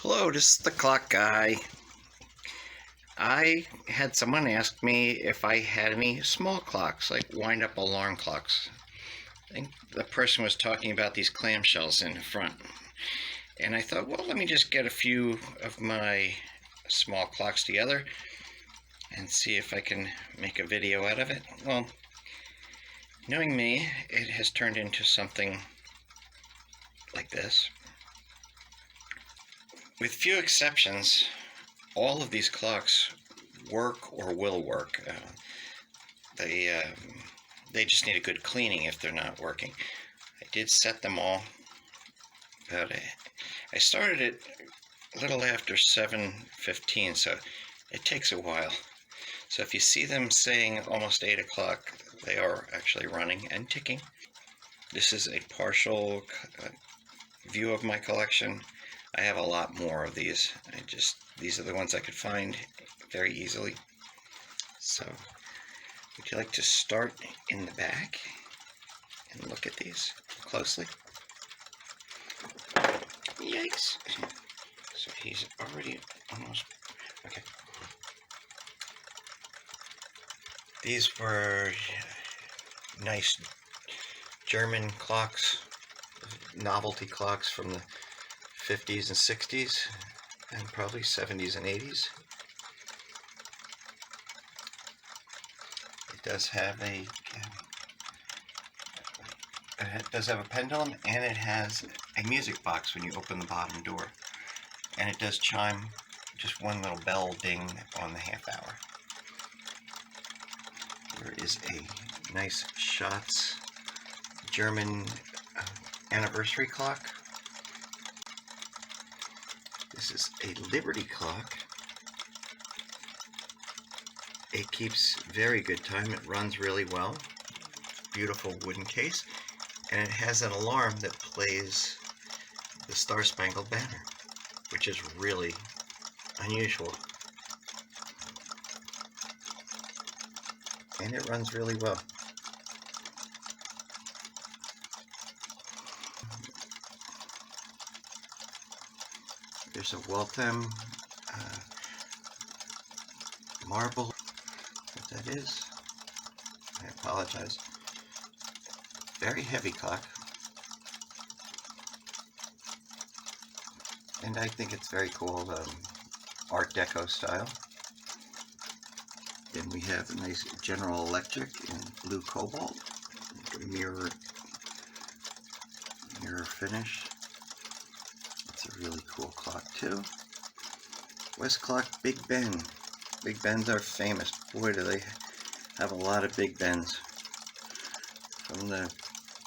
Hello, this is the clock guy. I had someone ask me if I had any small clocks, like wind-up alarm clocks. I think the person was talking about these clamshells in the front. And I thought, well, let me just get a few of my small clocks together and see if I can make a video out of it. Well, knowing me, it has turned into something like this. With few exceptions, all of these clocks work or will work. They they just need a good cleaning if they're not working. I did set them all, but I started it a little after 7:15, so it takes a while. So if you see them saying almost 8 o'clock, they are actually running and ticking. This is a partial view of my collection. I have a lot more of these. These are the ones I could find very easily. So would you like to start in the back and look at these closely? Yikes! So he's already almost, okay. These were nice German clocks, novelty clocks from the 50s and 60s, and probably 70s and 80s. It does have a pendulum, and it has a music box when you open the bottom door, and it does chime just one little bell ding on the half hour. There is a nice Schatz German anniversary clock. This is a Liberty clock. It keeps very good time. It runs really well. Beautiful wooden case. And it has an alarm that plays the Star Spangled Banner, which is really unusual. And it runs really well. There's a Waltham marble. What that is, I apologize. Very heavy clock. And I think it's very cool, Art Deco style. Then we have a nice General Electric in blue cobalt, mirror finish. It's a really cool clock too. West Clock Big Ben. Big Bens are famous. Boy, do they have a lot of Big Bens. From the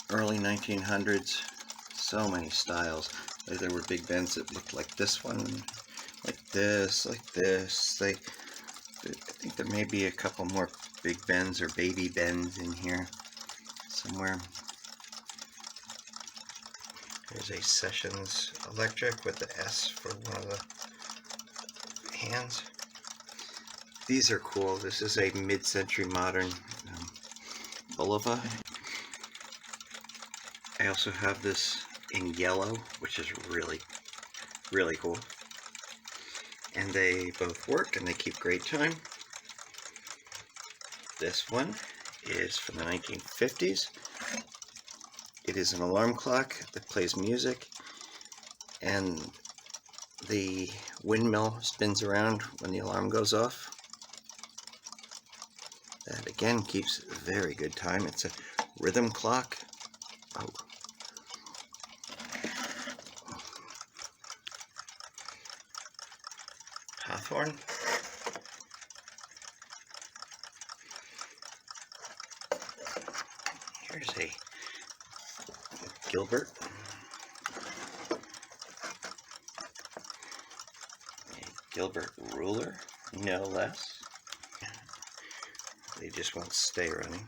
early 1900s, so many styles. There were Big Bens that looked like this one, like this, like this. I think there may be a couple more Big Bens or Baby Bens in here somewhere. There's a Sessions Electric with the S for one of the hands. These are cool. This is a mid-century modern Bulova. I also have this in yellow, which is really, really cool. And they both work and they keep great time. This one is from the 1950s. It is an alarm clock that plays music, and the windmill spins around when the alarm goes off. That again keeps very good time. It's a rhythm clock. Oh. Hawthorne. Here's a Gilbert. A Gilbert ruler, no less. They just won't stay running.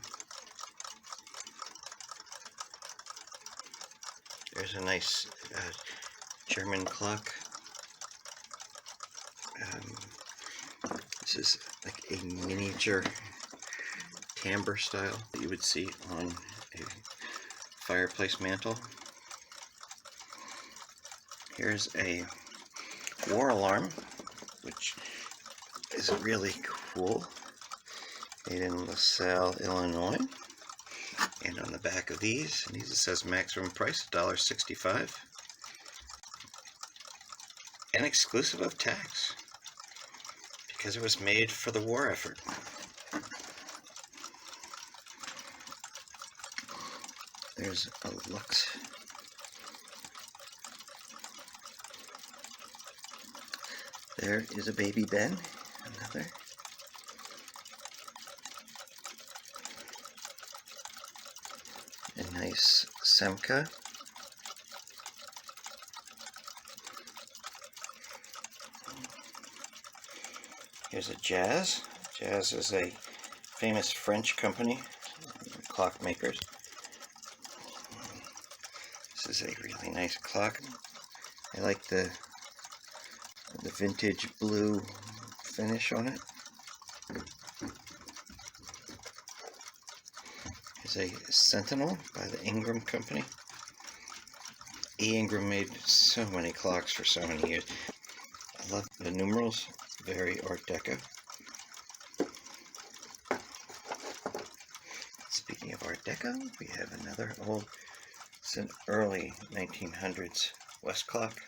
There's a nice German clock. This is like a miniature timbre style that you would see on a fireplace mantle. Here's a war alarm, which is really cool. Made in LaSalle, Illinois. And on the back of these it says maximum price $1.65 and exclusive of tax because it was made for the war effort. There's a Lux. There is a baby Ben, another. A nice Semka. Here's a Jazz. Jazz is a famous French company, clock makers. This is a really nice clock. I like the vintage blue finish on it. Here's a Sentinel by the Ingram Company. E. Ingram made so many clocks for so many years. I love the numerals, very Art Deco. Speaking of Art Deco, we have another old, it's an early 1900s West clock,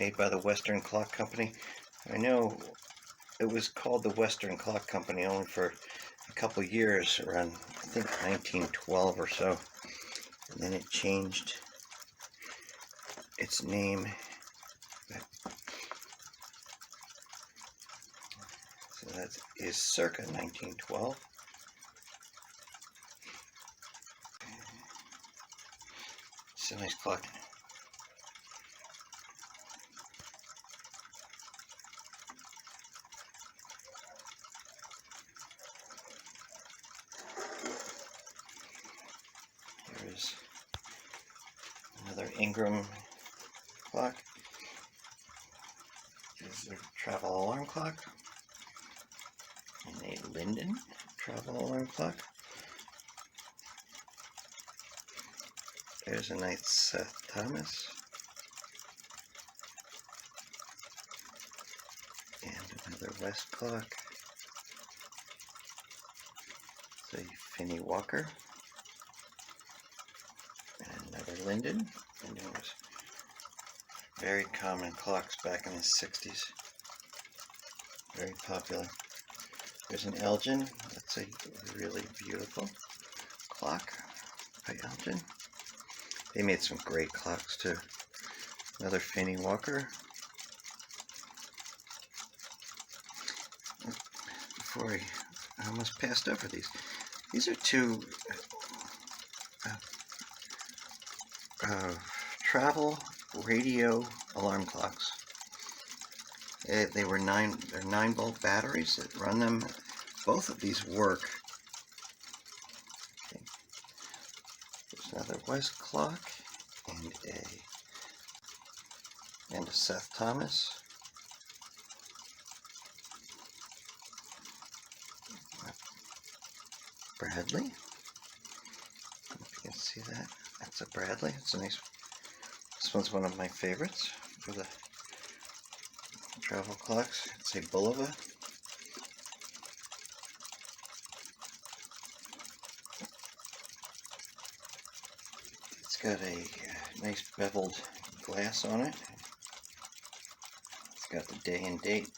made by the Western Clock Company. I know it was called the Western Clock Company only for a couple years, around I think 1912 or so, and then it changed its name. So that is circa 1912. It's a nice clock. Here's another Ingram clock. Here's a travel alarm clock. And a Linden travel alarm clock. There's a nice Seth Thomas. And another West clock. It's a Finney Walker. And another Linden. Linden was very common clocks back in the 60s. Very popular. There's an Elgin. That's a really beautiful clock by Elgin. They made some great clocks too. Another Finney Walker. Before I almost passed over these. These are two travel radio alarm clocks. They were they're 9-volt batteries that run them. Both of these work. Okay. There's another West clock and a Seth Thomas. Bradley. If you can see that, that's a Bradley. It's a nice. This one's one of my favorites for the travel clocks. It's a Bulova. It's got a nice beveled glass on it. It's got the day and date.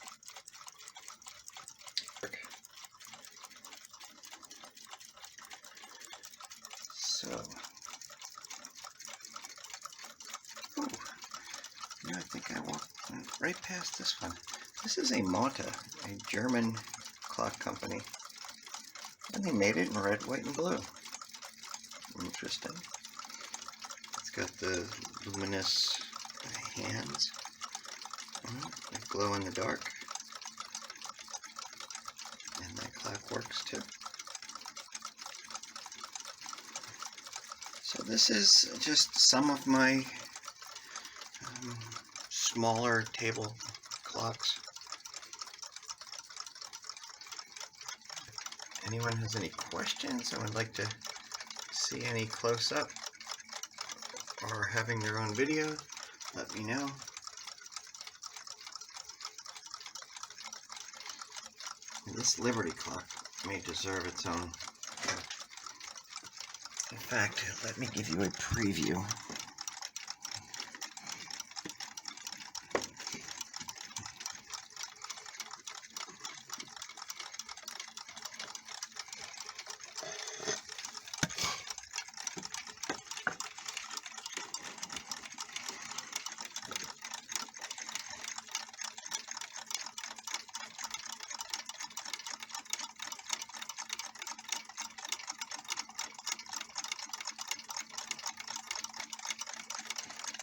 So, ooh, I think I walked right past this one. This is a Monta, a German clock company, and they made it in red, white, and blue. Interesting. It's got the luminous hands, they glow in the dark, and that clock works too. So this is just some of my smaller table clocks. Anyone has any questions and would like to see any close-up or having their own video, let me know. This Liberty clock may deserve its own. In fact, let me give you a preview.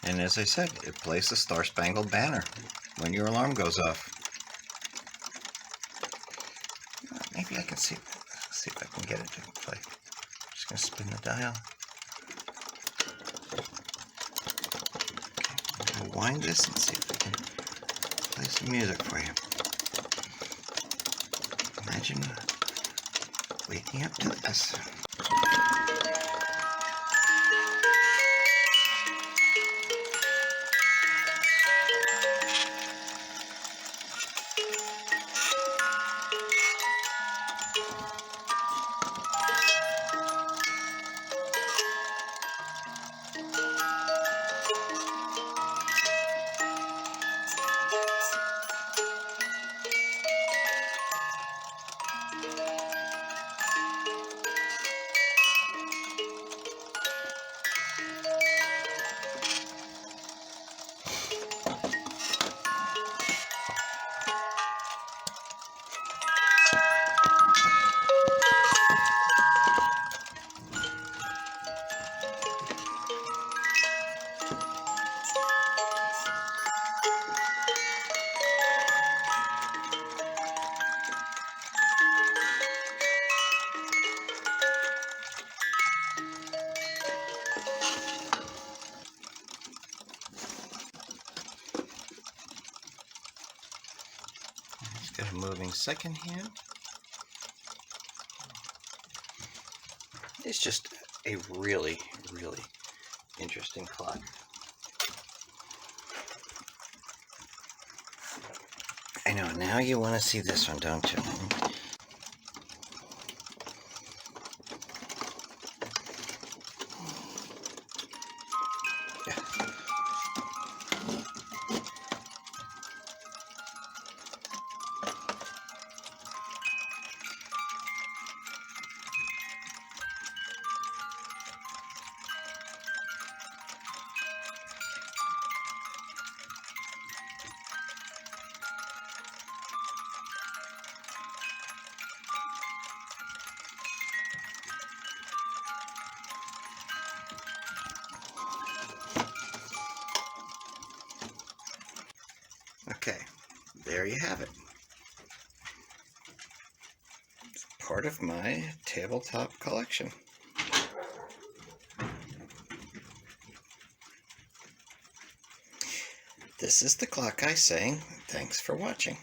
And as I said, it plays the Star Spangled Banner when your alarm goes off. Maybe I can see if I can get it to play. I'm just going to spin the dial. Okay, I'm going to wind this and see if I can play some music for you. Imagine waking up to this. Got a moving second hand. It's just a really, really interesting clock. I know, now you want to see this one, don't you? Okay, there you have it. It's part of my tabletop collection. This is the Clock Guy saying thanks for watching.